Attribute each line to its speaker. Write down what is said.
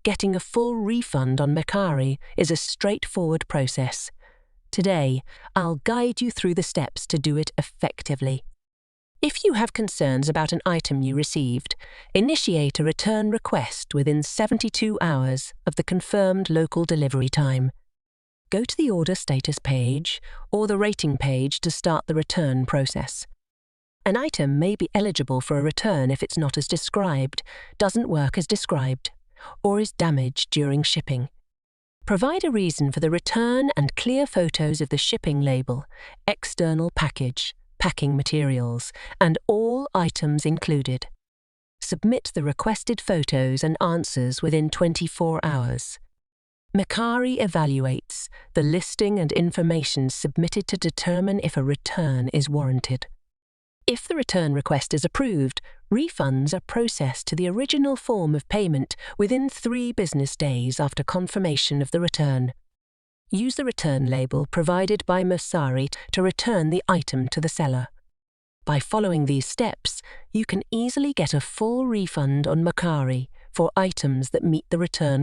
Speaker 1: Getting a full refund on Mercari is a straightforward process. Today, I'll guide you through the steps to do it effectively. If you have concerns about an item you received, initiate a return request within 72 hours of the confirmed local delivery time. Go to the order status page or the rating page to start the return process. An item may be eligible for a return if it's not as described, doesn't work as described, or is damaged during shipping. Provide a reason for the return and clear photos of the shipping label, external package, packing materials, and all items included. Submit the requested photos and answers within 24 hours. Mercari evaluates the listing and information submitted to determine if a return is warranted. If the return request is approved, refunds are processed to the original form of payment within 3 business days after confirmation of the return. Use the return label provided by Mercari to return the item to the seller. By following these steps, you can easily get a full refund on Mercari for items that meet the return